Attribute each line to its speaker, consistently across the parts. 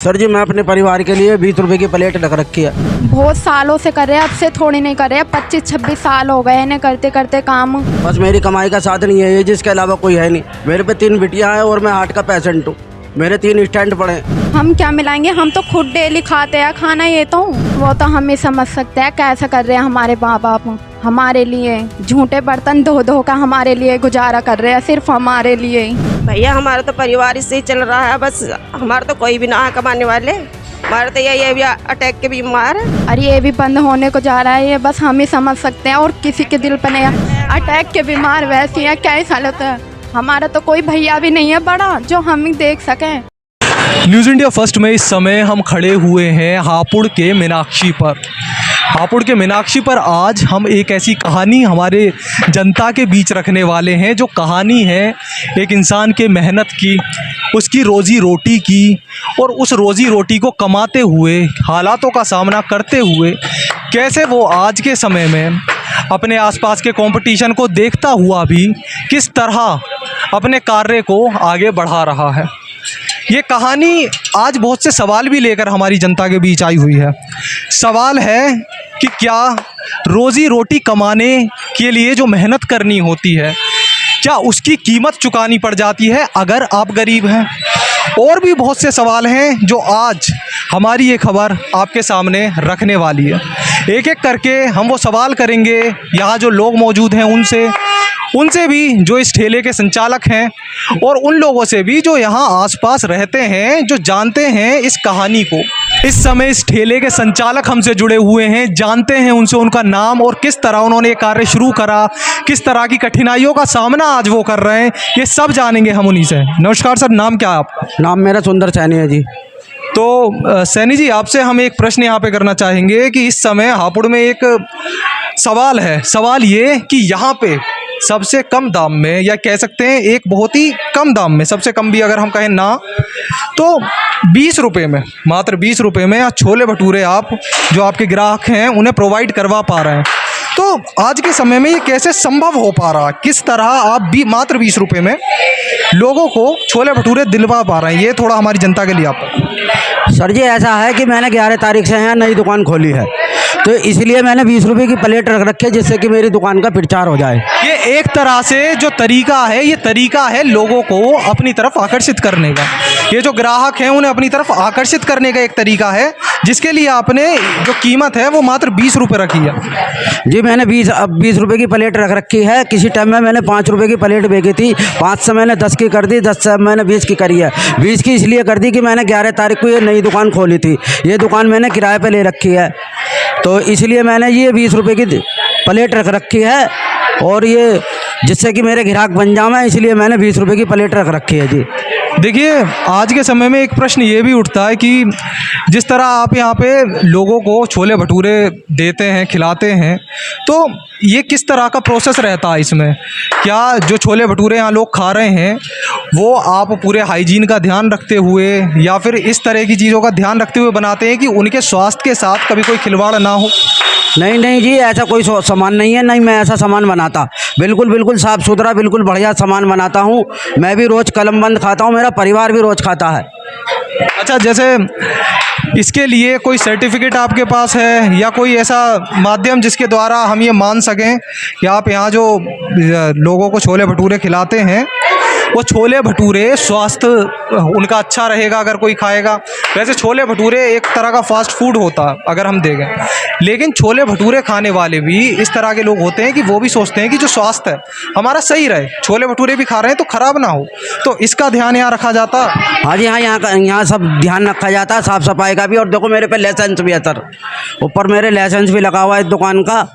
Speaker 1: Sir जी मैं अपने परिवार के लिए 20 रुपए की प्लेट रख रखी है।
Speaker 2: बहुत सालों से कर रहे हैं, अब से थोड़ी नहीं कर रहे हैं, 25-26 साल हो गए इन्हें करते करते काम।
Speaker 1: बस मेरी कमाई का साधन ये है जिसके अलावा कोई है नहीं। मेरे पे 3 बिटियां हैं और मैं हार्ट का पेशेंट हूँ। मेरे 3 स्टैंड पड़े हैं।
Speaker 2: हम क्या मिलाएंगे, हम तो खुद डेली खाते हैं खाना, ये तो वो तो हम ही समझ सकते हैं कैसे कर रहे हैं हमारे माँ बाप। हमारे लिए झूठे बर्तन धो धो का हमारे लिए गुजारा कर रहे हैं, सिर्फ हमारे लिए।
Speaker 3: भैया हमारा तो परिवार इससे ही चल रहा है, बस हमारा तो कोई भी ना है कमाने वाले। हमारे तो ये भी अटैक के बीमार है।
Speaker 2: अरे ये भी बंद होने को जा रहा है, ये बस हम ही समझ सकते हैं। और किसी के दिल पर नहीं, अटैक के बीमार वैसी है, क्या हालत है। हमारा तो कोई भैया भी नहीं है बड़ा जो हम ही देख सकें।
Speaker 4: न्यूज़ इंडिया फर्स्ट में इस समय हम खड़े हुए हैं हापुड़ के मीनाक्षी पर। हापुड़ के मीनाक्षी पर आज हम एक ऐसी कहानी हमारे जनता के बीच रखने वाले हैं, जो कहानी है एक इंसान के मेहनत की, उसकी रोज़ी रोटी की, और उस रोज़ी रोटी को कमाते हुए, हालातों का सामना करते हुए कैसे वो आज के समय में अपने आसपास के कंपटीशन को देखता हुआ भी किस तरह अपने कार्य को आगे बढ़ा रहा है। ये कहानी आज बहुत से सवाल भी लेकर हमारी जनता के बीच आई हुई है। सवाल है कि क्या रोज़ी रोटी कमाने के लिए जो मेहनत करनी होती है, क्या उसकी कीमत चुकानी पड़ जाती है अगर आप गरीब हैं। और भी बहुत से सवाल हैं जो आज हमारी ये खबर आपके सामने रखने वाली है। एक एक करके हम वो सवाल करेंगे यहाँ जो लोग मौजूद हैं उनसे भी, जो इस ठेले के संचालक हैं, और उन लोगों से भी जो यहाँ आसपास रहते हैं, जो जानते हैं इस कहानी को। इस समय इस ठेले के संचालक हमसे जुड़े हुए हैं, जानते हैं उनसे उनका नाम और किस तरह उन्होंने ये कार्य शुरू करा, किस तरह की कठिनाइयों का सामना आज वो कर रहे हैं, ये सब जानेंगे हम उन्हीं से। नमस्कार सर, नाम क्या है आपका?
Speaker 1: नाम मेरा सुंदर सैनी है जी।
Speaker 4: तो सैनी जी, आपसे हम एक प्रश्न यहाँ पे करना चाहेंगे कि इस समय हापुड़ में एक सवाल है। सवाल ये कि यहाँ पे सबसे कम दाम में, या कह सकते हैं एक बहुत ही कम दाम में, सबसे कम भी अगर हम कहें ना तो 20 रुपये में, मात्र 20 रुपये में छोले भटूरे आप जो आपके ग्राहक हैं उन्हें प्रोवाइड करवा पा रहे हैं। तो आज के समय में ये कैसे संभव हो पा रहा, किस तरह आप भी मात्र 20 रुपये में लोगों को छोले भटूरे दिलवा पा रहे हैं, ये थोड़ा हमारी जनता के लिए आप।
Speaker 1: सर जी ऐसा है कि मैंने 11 तारीख से यहाँ नई दुकान खोली है, तो इसलिए मैंने 20 रुपए की प्लेट रख रखी है जिससे कि मेरी दुकान का प्रचार हो जाए।
Speaker 4: ये एक तरह से जो तरीका है, ये तरीका है लोगों को अपनी तरफ आकर्षित करने का। ये जो ग्राहक हैं उन्हें अपनी तरफ आकर्षित करने का एक तरीका है, जिसके लिए आपने जो कीमत है वो मात्र 20 रुपये रखी है।
Speaker 1: जी मैंने 20 रुपए की प्लेट रख रखी है। किसी टाइम में मैंने 5 रुपए की प्लेट बेची थी, 5 से मैंने 10 की कर दी, 10 से मैंने 20 की करी है। 20 की इसलिए कर दी कि मैंने 11 तारीख को ये नई दुकान खोली थी। ये दुकान मैंने किराए पे ले रखी है, तो इसलिए मैंने ये 20 रुपए की प्लेट रख रखी है, और ये जिससे कि मेरे ग्राहक बन जाए, इसलिए मैंने 20 रुपए की प्लेट रख रखी है जी।
Speaker 4: देखिए, आज के समय में एक प्रश्न ये भी उठता है कि जिस तरह आप यहाँ पे लोगों को छोले भटूरे देते हैं, खिलाते हैं, तो ये किस तरह का प्रोसेस रहता है इसमें? क्या जो छोले भटूरे यहाँ लोग खा रहे हैं वो आप पूरे हाइजीन का ध्यान रखते हुए, या फिर इस तरह की चीज़ों का ध्यान रखते हुए बनाते हैं कि उनके स्वास्थ्य के साथ कभी कोई खिलवाड़ ना हो?
Speaker 1: नहीं जी, ऐसा कोई सामान नहीं है, नहीं मैं ऐसा सामान बनाता। बिल्कुल साफ़ सुथरा, बिल्कुल बढ़िया सामान बनाता हूँ। मैं भी रोज़ कलम बंद खाता हूँ, मेरा परिवार भी रोज़ खाता है।
Speaker 4: अच्छा, जैसे इसके लिए कोई सर्टिफिकेट आपके पास है, या कोई ऐसा माध्यम जिसके द्वारा हम ये मान सकें कि आप यहाँ जो लोगों को छोले भटूरे खिलाते हैं वो छोले भटूरे स्वास्थ्य उनका अच्छा रहेगा अगर कोई खाएगा? वैसे छोले भटूरे एक तरह का फास्ट फूड होता है अगर हम देखें, लेकिन छोले भटूरे खाने वाले भी इस तरह के लोग होते हैं कि वो भी सोचते हैं कि जो स्वास्थ्य है हमारा सही रहे, छोले भटूरे भी खा रहे हैं तो ख़राब ना हो, तो इसका ध्यान यहाँ रखा जाता?
Speaker 1: हाँ जी, हाँ, यहाँ सब ध्यान रखा जाता है, साफ़ सफाई का भी। और देखो मेरे पे लाइसेंस भी है सर, ऊपर मेरे लाइसेंस भी लगा हुआ है इस दुकान का,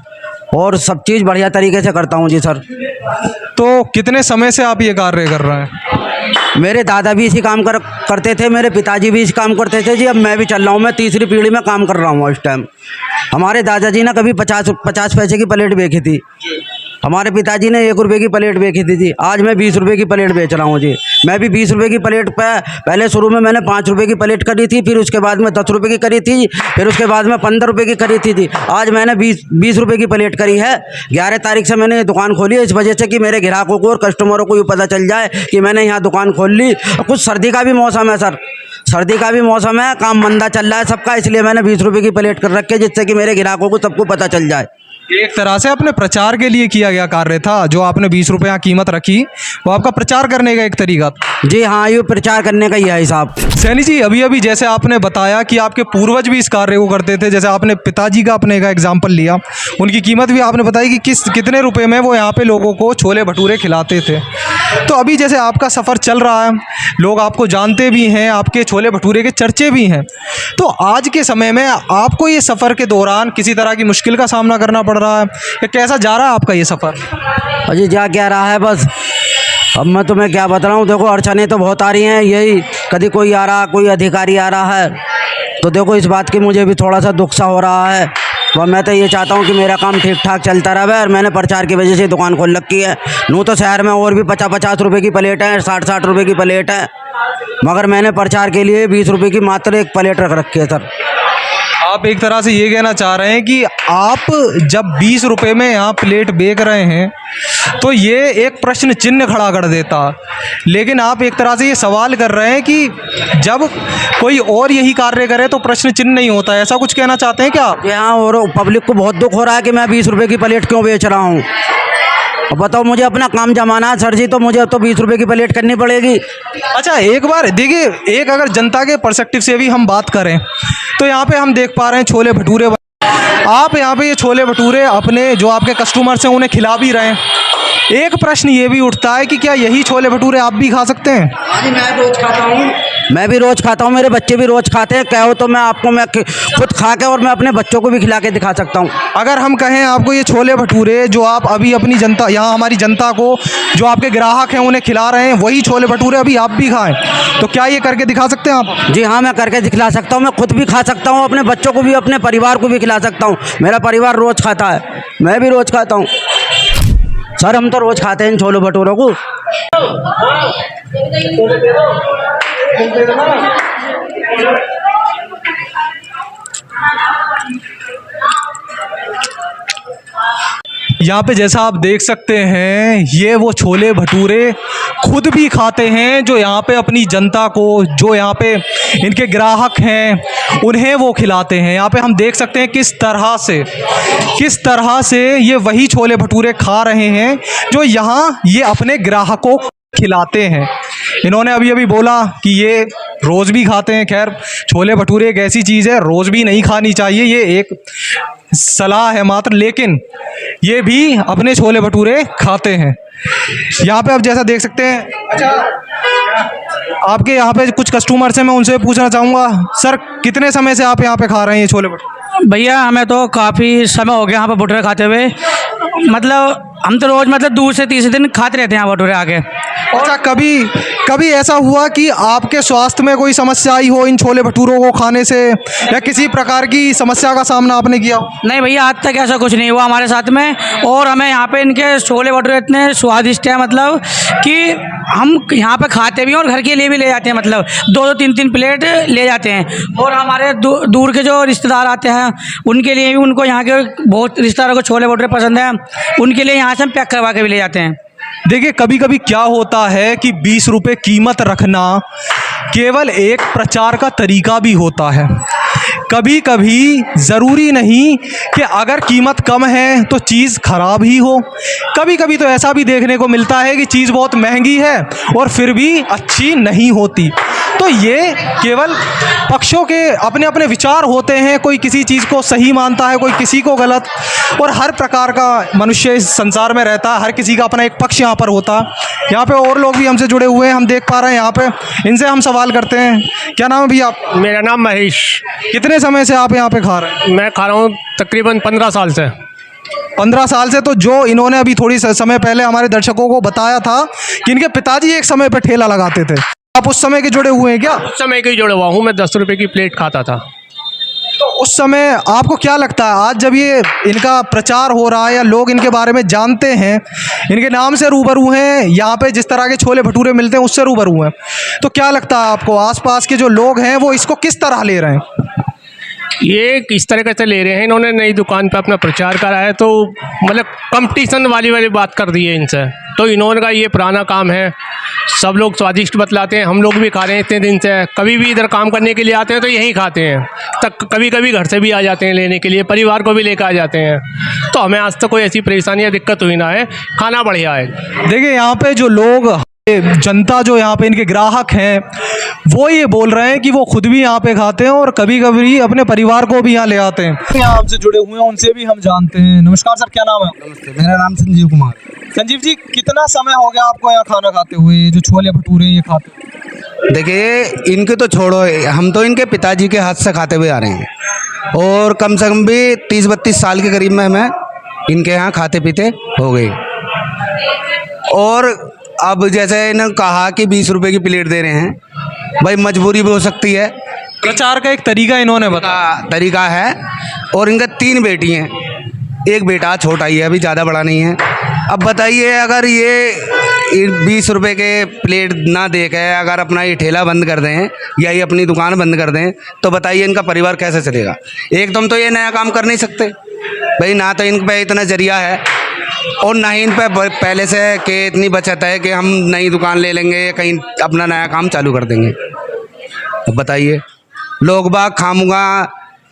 Speaker 1: और सब चीज़ बढ़िया तरीके से करता हूँ जी सर।
Speaker 4: तो कितने समय से आप ये कार्य कर रहे हैं?
Speaker 1: मेरे दादा भी इसी काम करते थे, मेरे पिताजी भी इस काम करते थे जी। अब मैं भी चल रहा हूँ, मैं तीसरी पीढ़ी में काम कर रहा हूँ इस टाइम। हमारे दादाजी ने कभी 50 पैसे की प्लेट बेची थी, हमारे पिताजी ने 1 रुपये की प्लेट बेची थी जी। आज मैं 20 रुपये की प्लेट बेच रहा हूँ जी। मैं भी 20 रुपये की प्लेट पे पहले शुरू में मैंने 5 रुपये की प्लेट करी थी, फिर उसके बाद में 10 रुपये की करी थी, फिर उसके बाद में 15 रुपये की करी थी जी। आज मैंने 20 रुपये की प्लेट करी है। 11 तारीख से मैंने ये दुकान खोली है, इस वजह से कि मेरे ग्राहकों को और कस्टमरों को भी पता चल जाए कि मैंने यहाँ दुकान खोल ली। कुछ सर्दी का भी मौसम है सर, सर्दी का भी मौसम है, काम मंदा चल रहा है सबका, इसलिए मैंने 20 रुपए की प्लेट कर रखी है, जिससे कि मेरे ग्राहकों को सबको पता चल जाए।
Speaker 4: एक तरह से अपने प्रचार के लिए किया गया कार्य था, जो आपने 20 रुपये यहाँ कीमत रखी वो आपका प्रचार करने का एक तरीका था।
Speaker 1: जी हाँ, ये प्रचार करने का ही है हिसाब।
Speaker 4: सैनी जी, अभी अभी जैसे आपने बताया कि आपके पूर्वज भी इस कार्य को करते थे, जैसे आपने पिताजी का अपने का एग्जाम्पल लिया, उनकी कीमत भी आपने बताई कि कितने रुपए में वो यहाँ पे लोगों को छोले भटूरे खिलाते थे। तो अभी जैसे आपका सफ़र चल रहा है, लोग आपको जानते भी हैं, आपके छोले भटूरे के चर्चे भी हैं, तो आज के समय में आपको ये सफ़र के दौरान किसी तरह की मुश्किल का सामना करना पड़ रहा है या कैसा जा रहा है आपका ये सफ़र?
Speaker 1: अजी जा क्या रहा है, बस अब मैं तुम्हें क्या बता रहा हूँ। देखो अड़चनें तो बहुत आ रही हैं, यही कभी कोई आ रहा, कोई अधिकारी आ रहा है, तो देखो इस बात की मुझे भी थोड़ा सा दुख सा हो रहा है। वह मैं तो ये चाहता हूँ कि मेरा काम ठीक ठाक चलता रहे, और मैंने प्रचार की वजह से दुकान खोल रखी है। यूँ तो शहर में और भी 50-50 रुपये की प्लेट है, 60-60 रुपये की प्लेट है, मगर मैंने प्रचार के लिए 20 रुपये की मात्र एक प्लेट रख रखी है सर।
Speaker 4: आप एक तरह से ये कहना चाह रहे हैं कि आप जब 20 रुपये में यहाँ प्लेट बेच रहे हैं तो ये एक प्रश्न चिन्ह खड़ा कर देता, लेकिन आप एक तरह से ये सवाल कर रहे हैं कि जब कोई और यही कार्य करे तो प्रश्न चिन्ह नहीं होता, ऐसा कुछ कहना चाहते हैं क्या आप?
Speaker 1: यहाँ और पब्लिक को बहुत दुख हो रहा है कि मैं 20 रुपये की प्लेट क्यों बेच रहा हूँ। अब बताओ, मुझे अपना काम जमाना है सर जी, तो मुझे तो 20 रुपये की प्लेट करनी पड़ेगी।
Speaker 4: अच्छा, एक बार देखिए, एक अगर जनता के पर्सपेक्टिव से भी हम बात करें तो यहाँ पे हम देख पा रहे हैं छोले भटूरे, आप यहाँ पे ये छोले भटूरे अपने जो आपके कस्टमर्स हैं उन्हें खिला भी रहे हैं। एक प्रश्न ये भी उठता है कि क्या यही छोले भटूरे आप भी खा सकते हैं?
Speaker 1: हाँ जी, मैं रोज़ खाता हूँ, मैं भी रोज़ खाता हूँ, मेरे बच्चे भी रोज़ खाते हैं। कहो तो मैं खुद खा के और मैं अपने बच्चों को भी खिला के दिखा सकता हूँ।
Speaker 4: अगर हम कहें आपको ये छोले भटूरे जो आप अभी अपनी जनता, यहाँ हमारी जनता को जो आपके ग्राहक हैं उन्हें खिला रहे हैं, वही छोले भटूरे अभी आप भी खाएं, तो क्या ये करके दिखा सकते हैं आप?
Speaker 1: जी हाँ, मैं करके दिखला सकता हूँ, मैं खुद भी खा सकता हूँ, अपने बच्चों को भी, अपने परिवार को भी खिला सकता हूँ। मेरा परिवार रोज़ खाता है, मैं भी रोज़ खाता हूँ सर, हम तो रोज़ खाते हैं इन छोले भटूरों को।
Speaker 4: यहाँ पे जैसा आप देख सकते हैं, ये वो छोले भटूरे खुद भी खाते हैं जो यहाँ पे अपनी जनता को, जो यहाँ पे इनके ग्राहक हैं उन्हें वो खिलाते हैं। यहाँ पे हम देख सकते हैं किस तरह से ये वही छोले भटूरे खा रहे हैं जो यहाँ ये अपने ग्राहकों को खिलाते हैं। इन्होंने अभी अभी बोला कि ये रोज़ भी खाते हैं। खैर, छोले भटूरे एक ऐसी चीज़ है, रोज़ भी नहीं खानी चाहिए, ये एक सलाह है मात्र, लेकिन ये भी अपने छोले भटूरे खाते हैं। यहाँ पे आप जैसा देख सकते हैं, अच्छा आपके यहाँ पे कुछ कस्टमर्स हैं, मैं उनसे पूछना चाहूँगा, सर कितने समय से आप यहाँ पे खा रहे हैं ये छोले भटूरे?
Speaker 5: भैया हमें तो काफ़ी समय हो गया यहाँ पर भटूरे खाते हुए, मतलब हम तो रोज़ मतलब दूसरे से तीसरे दिन खाते रहते हैं यहाँ भटूरे आके।
Speaker 4: अच्छा, कभी ऐसा हुआ कि आपके स्वास्थ्य में कोई समस्या आई हो इन छोले भटूरों को खाने से, या किसी प्रकार की समस्या का सामना आपने किया हो?
Speaker 5: नहीं भैया, आज तक ऐसा कुछ नहीं हुआ हमारे साथ में, और हमें यहाँ पे इनके छोले भटूरे इतने स्वादिष्ट हैं, मतलब कि हम यहाँ पे खाते भी हैं और घर के लिए भी ले जाते हैं, मतलब 2-3 प्लेट ले जाते हैं। और हमारे दूर के जो रिश्तेदार आते हैं उनके लिए भी, उनको यहाँ के बहुत रिश्तेदारों को छोले भटूरे पसंद हैं, उनके लिए यहाँ से हम पैक करवा के भी ले जाते हैं।
Speaker 4: देखिए, कभी कभी क्या होता है कि 20 रुपये कीमत रखना केवल एक प्रचार का तरीका भी होता है। कभी कभी ज़रूरी नहीं कि अगर कीमत कम है तो चीज़ ख़राब ही हो, कभी कभी तो ऐसा भी देखने को मिलता है कि चीज़ बहुत महंगी है और फिर भी अच्छी नहीं होती। तो ये केवल पक्षों के अपने अपने विचार होते हैं, कोई किसी चीज़ को सही मानता है, कोई किसी को गलत, और हर प्रकार का मनुष्य इस संसार में रहता है, हर किसी का अपना एक पक्ष यहाँ पर होता है। यहाँ पे और लोग भी हमसे जुड़े हुए हैं, हम देख पा रहे हैं यहाँ पे, इनसे हम सवाल करते हैं। क्या नाम है भैया आप?
Speaker 6: मेरा नाम महेश।
Speaker 4: कितने समय से आप यहाँ पे खा रहे हैं?
Speaker 6: मैं खा रहा हूँ तकरीबन 15 साल से।
Speaker 4: 15 साल से। तो जो इन्होंने अभी थोड़ी समय पहले हमारे दर्शकों को बताया था कि इनके पिताजी एक समय पर ठेला लगाते थे, आप उस समय के जुड़े हुए हैं क्या?
Speaker 6: उस समय के ही जुड़ा हुआ हूँ, मैं 10 रुपये की प्लेट खाता था।
Speaker 4: तो उस समय आपको क्या लगता है, आज जब ये इनका प्रचार हो रहा है या लोग इनके बारे में जानते हैं, इनके नाम से रूबरू हैं, यहाँ पे जिस तरह के छोले भटूरे मिलते हैं उससे रूबरू हैं, तो क्या लगता है आपको आसपास के जो लोग हैं वो इसको किस तरह ले रहे हैं?
Speaker 6: ये किस तरीके से ले रहे हैं, इन्होंने नई दुकान पे अपना प्रचार करा है तो मतलब कंपटीशन वाली बात कर दी है इनसे। तो इन्होंने का ये पुराना काम है, सब लोग स्वादिष्ट बतलाते हैं, हम लोग भी खा रहे हैं इतने दिन से। कभी भी इधर काम करने के लिए आते हैं तो यहीं खाते हैं, तक कभी कभी घर से भी आ जाते हैं लेने के लिए, परिवार को भी लेकर आ जाते हैं। तो हमें आज तक कोई ऐसी परेशानी या दिक्कत हुई ना है, खाना बढ़िया है।
Speaker 4: देखिए यहाँ पे जो लोग जनता जो यहाँ पे इनके ग्राहक हैं वो ये बोल रहे हैं कि वो खुद भी यहाँ पे खाते हैं और कभी कभी अपने परिवार को भी यहाँ ले आते हैं। यहाँ आपसे जुड़े हुए हैं, उनसे भी हम जानते हैं। नमस्कार सर, क्या नाम है?
Speaker 1: नमस्ते, मेरा नाम संजीव कुमार है।
Speaker 4: संजीव जी, कितना समय हो गया आपको यहाँ खाना खाते हुए, जो छोले भटूरे ये खाते हुए?
Speaker 1: देखिए, इनके तो छोड़ो, हम तो इनके पिताजी के हाथ से खाते हुए आ रहे हैं और कम से कम भी 30-32 साल के करीब में हमें इनके यहाँ खाते पीते हो गए। और अब जैसे इन्होंने कहा कि 20 रुपए की प्लेट दे रहे हैं, भाई मजबूरी भी हो सकती है,
Speaker 4: प्रचार का एक तरीका इन्होंने बताया।
Speaker 1: तरीका है। और इनका 3 बेटी हैं, एक बेटा छोटा ही है, अभी ज़्यादा बड़ा नहीं है। अब बताइए, अगर ये 20 रुपए के प्लेट ना दे के अगर अपना ये ठेला बंद कर दें या ये अपनी दुकान बंद कर दें तो बताइए इनका परिवार कैसे चलेगा। एकदम तो ये नया काम कर नहीं सकते भाई, ना तो इन पे इतना जरिया है और ना ही इन पे पहले से कि इतनी बचत है कि हम नई दुकान ले लेंगे, कहीं अपना नया काम चालू कर देंगे। अब बताइए, लोग बाग खामूंगा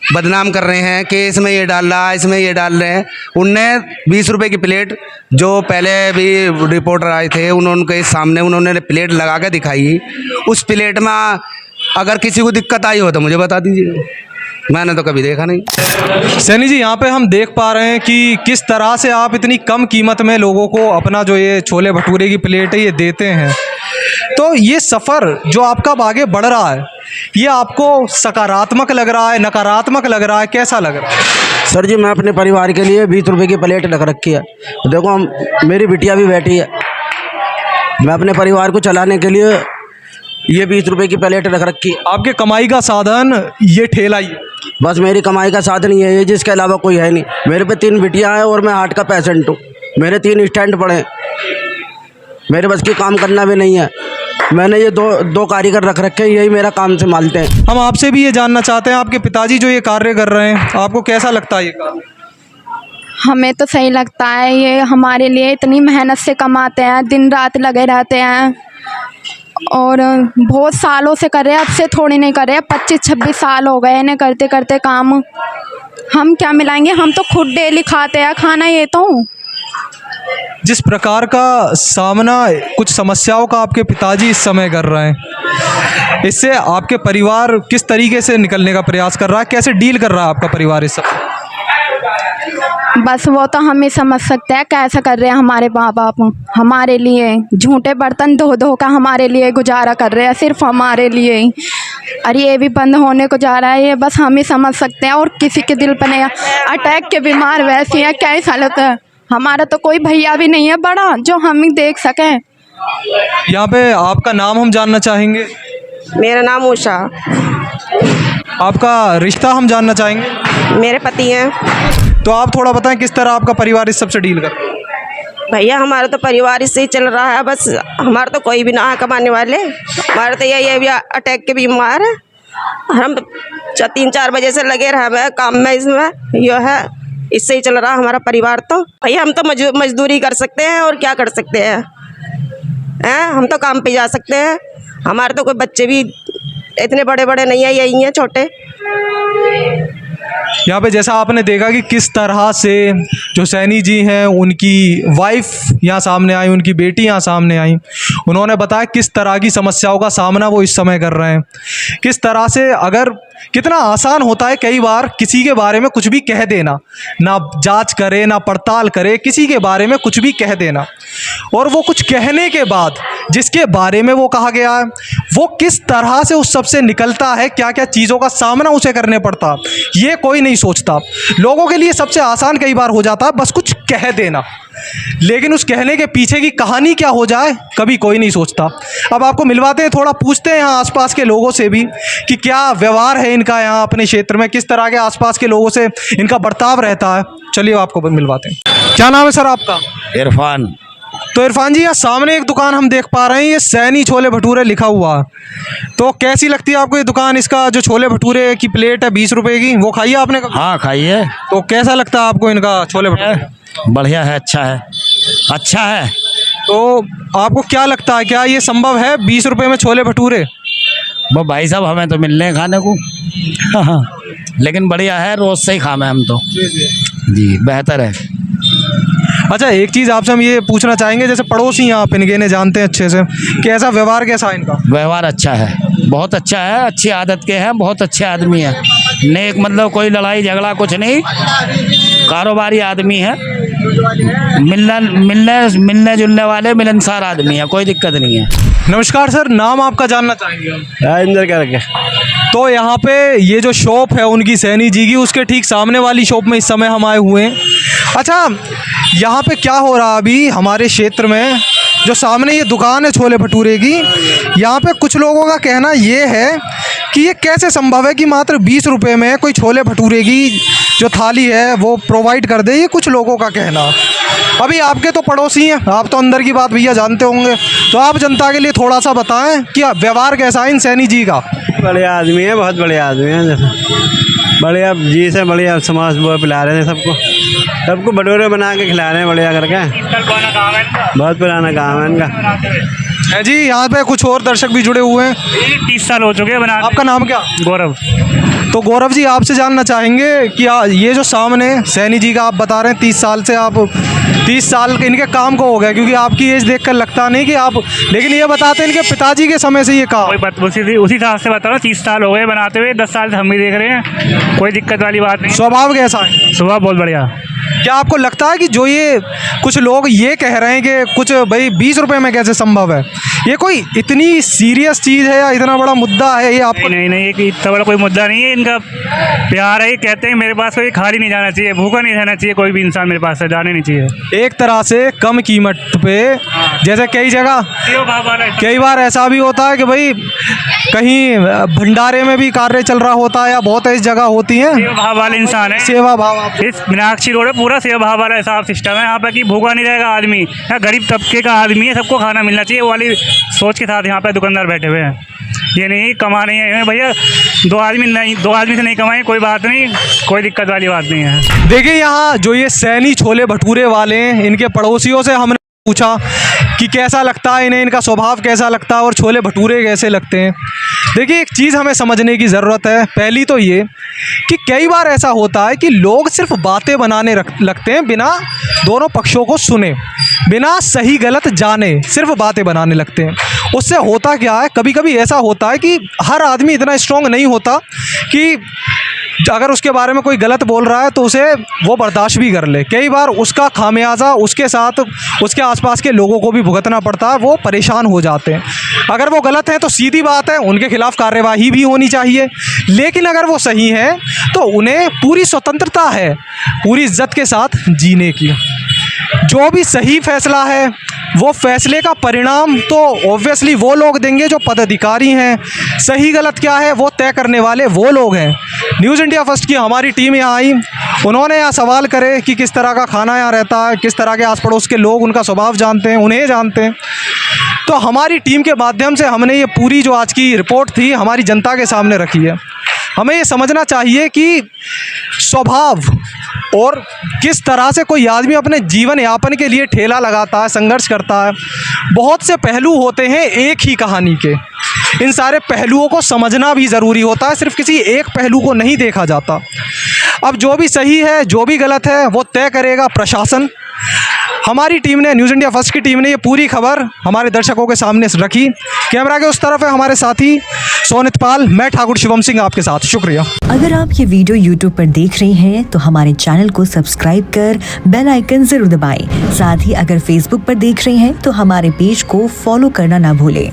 Speaker 1: बदनाम कर रहे हैं कि इसमें ये डाल रहा है, इसमें ये डाल रहे हैं। उनने 20 रुपए की प्लेट, जो पहले भी रिपोर्टर आए थे उनके सामने उन्होंने प्लेट लगा के दिखाई। उस प्लेट में अगर किसी को दिक्कत आई हो तो मुझे बता दीजिए, मैंने तो कभी देखा नहीं।
Speaker 4: सैनी जी, यहाँ पे हम देख पा रहे हैं कि किस तरह से आप इतनी कम कीमत में लोगों को अपना जो ये छोले भटूरे की प्लेट है ये देते हैं। तो ये सफ़र जो आपका आगे बढ़ रहा है, ये आपको सकारात्मक लग रहा है, नकारात्मक लग रहा है, कैसा लग रहा है?
Speaker 1: सर जी, मैं अपने परिवार के लिए 20 रुपए की प्लेट रख रखी है। देखो, मेरी बिटिया भी बैठी है, मैं अपने परिवार को चलाने के लिए ये 20 रुपए की प्लेट रख रखी है।
Speaker 4: आपके कमाई का साधन ये ठेला ही है?
Speaker 1: बस मेरी कमाई का साधन ये है, जिसके अलावा कोई है नहीं। मेरे पे 3 बिटियाँ हैं और मैं हार्ट का पेशेंट हूँ। मेरे 3 स्टैंड पड़े हैं, मेरे बस की काम करना भी नहीं है। मैंने ये दो कारीगर रख रखे हैं, यही मेरा काम संभालते हैं।
Speaker 4: हम आपसे भी ये जानना चाहते हैं, आपके पिताजी जो ये कार्य कर रहे हैं, आपको कैसा लगता है ये कार्य?
Speaker 2: हमें तो सही लगता है। ये हमारे लिए इतनी मेहनत से कमाते हैं, दिन रात लगे रहते हैं और बहुत सालों से कर रहे हैं, अब से थोड़ी नहीं कर रहे हैं। 25-26 साल हो गए इन्हें करते करते काम। हम क्या मिलाएंगे, हम तो खुद डेली खाते हैं खाना। ये तो
Speaker 4: जिस प्रकार का सामना कुछ समस्याओं का आपके पिताजी इस समय कर रहे हैं, इससे आपके परिवार किस तरीके से निकलने का प्रयास कर रहा है, कैसे डील कर रहा है आपका परिवार इस सब?
Speaker 2: बस वो तो हम ही समझ सकते हैं कैसा कर रहे हैं। हमारे माँ बाप हमारे लिए झूठे बर्तन धो धो का हमारे लिए गुजारा कर रहे हैं, सिर्फ हमारे लिए ही। और ये भी बंद होने को जा रहा है, ये बस हम ही समझ सकते हैं। और किसी के दिल पर नहीं, अटैक के बीमार वैसी हैं, कैसा लगता है। हमारा तो कोई भैया भी नहीं है बड़ा जो हम ही देख सकें।
Speaker 4: यहाँ पे आपका नाम हम जानना चाहेंगे।
Speaker 3: मेरा नाम उषा।
Speaker 4: आपका रिश्ता हम जानना चाहेंगे।
Speaker 3: मेरे पति हैं।
Speaker 4: तो आप थोड़ा बताएं किस तरह आपका परिवार इस सब से डील कर रहा है?
Speaker 3: भैया, हमारा तो परिवार इससे ही चल रहा है, बस हमारा तो कोई भी ना है कमाने वाले। हमारे तो यही भी अटैक के बीमार है। हम 3-4 बजे से लगे रहे हैं काम में, इसमें यो है, इससे ही चल रहा है हमारा परिवार। तो भैया, हम तो मजदूरी कर सकते हैं और क्या कर सकते हैं, हम तो काम पे जा सकते हैं। हमारे तो कोई बच्चे भी इतने बड़े बड़े नहीं है, यही हैं छोटे।
Speaker 4: यहाँ पे जैसा आपने देखा कि किस तरह से जो सैनी जी हैं, उनकी वाइफ यहाँ सामने आई, उनकी बेटी यहाँ सामने आई, उन्होंने बताया किस तरह की समस्याओं का सामना वो इस समय कर रहे हैं। किस तरह से अगर कितना आसान होता है कई बार किसी के बारे में कुछ भी कह देना, ना जांच करे ना पड़ताल करे, किसी के बारे में कुछ भी कह देना, और वो कुछ कहने के बाद जिसके बारे में वो कहा गया है वो किस तरह से उस सब से निकलता है, क्या क्या चीज़ों का सामना उसे करने पड़ता, ये कोई नहीं सोचता। लोगों के लिए सबसे आसान कई बार हो जाता है बस कुछ कह देना, लेकिन उस कहने के पीछे की कहानी क्या हो जाए कभी कोई नहीं सोचता। अब आपको मिलवाते हैं, थोड़ा पूछते हैं यहाँ आसपास के लोगों से भी कि क्या व्यवहार है इनका यहाँ अपने क्षेत्र में, किस तरह के आसपास के लोगों से इनका बर्ताव रहता है। चलिए आपको मिलवाते हैं। क्या नाम है सर आपका?
Speaker 7: इरफान।
Speaker 4: तो इरफान जी, यहाँ सामने एक दुकान हम देख पा रहे हैं, ये सैनी छोले भटूरे लिखा हुआ। तो कैसी लगती है आपको ये दुकान? इसका जो छोले भटूरे की प्लेट है 20 रुपए की, वो खाई है आपने कभी?
Speaker 7: हाँ खाइए।
Speaker 4: तो कैसा लगता है आपको इनका छोले भटूरे?
Speaker 7: बढ़िया है, अच्छा है, अच्छा है।
Speaker 4: तो आपको क्या लगता है, क्या ये संभव है 20 रुपए में छोले भटूरे?
Speaker 7: वो भाई साहब हमें तो मिल रहे हैं खाने को लेकिन बढ़िया है, रोज से ही खामे हम तो। जी बेहतर है।
Speaker 4: अच्छा, एक चीज़ आपसे हम ये पूछना चाहेंगे, जैसे पड़ोसी हैं आप, इनके ने जानते हैं अच्छे से, कैसा व्यवहार कैसा है इनका?
Speaker 7: व्यवहार अच्छा है, बहुत अच्छा है, अच्छी आदत के हैं, बहुत अच्छे आदमी है, नेक, मतलब कोई लड़ाई झगड़ा कुछ नहीं, कारोबारी आदमी है, मिलने जुलने वाले मिलनसार आदमी है, कोई दिक्कत नहीं है।
Speaker 4: नमस्कार सर, नाम आपका जानना चाहेंगे हम?
Speaker 8: राजेंद्र करके।
Speaker 4: तो यहाँ पे ये जो शॉप है उनकी, सैनी जी की, उसके ठीक सामने वाली शॉप में इस समय हम आए हुए हैं। अच्छा, यहाँ पे क्या हो रहा है अभी हमारे क्षेत्र में, जो सामने ये दुकान है छोले भटूरे की, यहाँ पे कुछ लोगों का कहना ये है कि ये कैसे संभव है कि मात्र 20 रुपए में कोई छोले भटूरे की जो थाली है वो प्रोवाइड कर दे, ये कुछ लोगों का कहना। अभी आपके तो पड़ोसी हैं, आप तो अंदर की बात भैया जानते होंगे, तो आप जनता के लिए थोड़ा सा बताएं कि व्यवहार कैसा है इन सैनी जी का?
Speaker 8: बढ़िया आदमी है, बहुत बढ़िया आदमी है, जैसे बढ़िया जी से बढ़िया समाज वो पिला रहे हैं सबको भटूरे बना के खिला रहे हैं बढ़िया करके। बहुत पुराना काम है इनका।
Speaker 4: जी, यहाँ पे कुछ और दर्शक भी जुड़े हुए हैं।
Speaker 9: 30 साल हो चुके हैं बना।
Speaker 4: आपका नाम क्या?
Speaker 9: गौरव।
Speaker 4: तो गौरव जी, आपसे जानना चाहेंगे कि ये जो सामने सैनी जी का आप बता रहे हैं 30 साल से, आप 30 साल इनके काम को हो गया, क्योंकि आपकी एज देखकर लगता नहीं कि आप, लेकिन ये बताते हैं इनके पिताजी के समय से ये काम।
Speaker 9: उसी हिसाब से बता रहा हूँ, 30 साल हो गए बनाते हुए, 10 साल से हम भी देख रहे हैं, कोई दिक्कत वाली बात नहीं।
Speaker 4: स्वभाव कैसा है?
Speaker 9: स्वभाव बहुत बढ़िया।
Speaker 4: क्या आपको लगता है कि जो ये कुछ लोग ये कह रहे हैं कि कुछ भाई 20 रुपए में कैसे संभव है, ये कोई इतनी सीरियस चीज़ है या इतना बड़ा मुद्दा है ये आपको?
Speaker 9: नहीं, ये इतना बड़ा कोई मुद्दा नहीं है, इनका प्यार है। ये कहते हैं मेरे पास कोई खाली नहीं जाना चाहिए, भूखा नहीं रहना चाहिए, कोई भी इंसान मेरे पास से जाने नहीं चाहिए।
Speaker 4: एक तरह से कम कीमत पे, जैसे कई जगह कई बार ऐसा भी होता है कि भाई कहीं भंडारे में भी कार्य चल रहा होता है, या बहुत ऐसी जगह होती है,
Speaker 9: सेवा भाव वाले इंसान है।
Speaker 4: सेवा भाव,
Speaker 9: इस मीनाक्षी रोड पूरा सेवा भाव वाला हिसाब सिस्टम है यहाँ पे, कि भूखा नहीं रहेगा आदमी, या गरीब तबके का आदमी है, सबको खाना मिलना चाहिए, वो वाली सोच के साथ यहाँ पे दुकानदार बैठे हुए हैं। ये नहीं कमा रहे हैं भैया, दो आदमी से नहीं कमाए, कोई बात नहीं, कोई दिक्कत वाली बात नहीं है।
Speaker 4: देखिए, यहाँ जो ये सैनी छोले भटूरे वाले हैं, इनके पड़ोसियों से हमने पूछा कि कैसा लगता है इन्हें, इनका स्वभाव कैसा लगता है और छोले भटूरे कैसे लगते हैं। देखिए, एक चीज़ हमें समझने की ज़रूरत है। पहली तो ये कि कई बार ऐसा होता है कि लोग सिर्फ बातें बनाने लगते हैं, बिना दोनों पक्षों को सुने, बिना सही गलत जाने, सिर्फ बातें बनाने लगते हैं। उससे होता क्या है, कभी कभी ऐसा होता है कि हर आदमी इतना स्ट्रॉन्ग नहीं होता कि अगर उसके बारे में कोई गलत बोल रहा है तो उसे वो बर्दाश्त भी कर ले। कई बार उसका खामियाजा उसके साथ उसके आसपास के लोगों को भी भुगतना पड़ता है, वो परेशान हो जाते हैं। अगर वो गलत है तो सीधी बात है, उनके खिलाफ कार्यवाही भी होनी चाहिए, लेकिन अगर वो सही है तो उन्हें पूरी स्वतंत्रता है, पूरी इज्जत के साथ जीने की। जो भी सही फैसला है वो फैसले का परिणाम तो ऑब्वियसली वो लोग देंगे जो पदाधिकारी हैं, सही गलत क्या है वो तय करने वाले वो लोग हैं। न्यूज़ इंडिया फर्स्ट की हमारी टीम यहाँ आई, उन्होंने यहाँ सवाल करे कि किस तरह का खाना यहाँ रहता है, किस तरह के आस पड़ोस के लोग उनका स्वभाव जानते हैं, उन्हें जानते हैं। तो हमारी टीम के माध्यम से हमने ये पूरी जो आज की रिपोर्ट थी हमारी जनता के सामने रखी है। हमें ये समझना चाहिए कि स्वभाव और किस तरह से कोई आदमी अपने जीवन यापन के लिए ठेला लगाता है, संघर्ष करता है, बहुत से पहलू होते हैं एक ही कहानी के। इन सारे पहलुओं को समझना भी ज़रूरी होता है, सिर्फ किसी एक पहलू को नहीं देखा जाता। अब जो भी सही है जो भी गलत है वो तय करेगा प्रशासन। हमारी टीम ने, न्यूज़ इंडिया फर्स्ट की टीम ने ये पूरी खबर हमारे दर्शकों के सामने रखी। कैमरा के उस तरफ है हमारे साथी सोनित पाल, मैं ठाकुर शिवम सिंह आपके साथ। शुक्रिया।
Speaker 10: अगर आप ये वीडियो YouTube पर देख रहे हैं तो हमारे चैनल को सब्सक्राइब कर बेल आइकन जरूर दबाएं। साथ ही अगर Facebook पर देख रहे हैं तो हमारे पेज को फॉलो करना ना भूलें।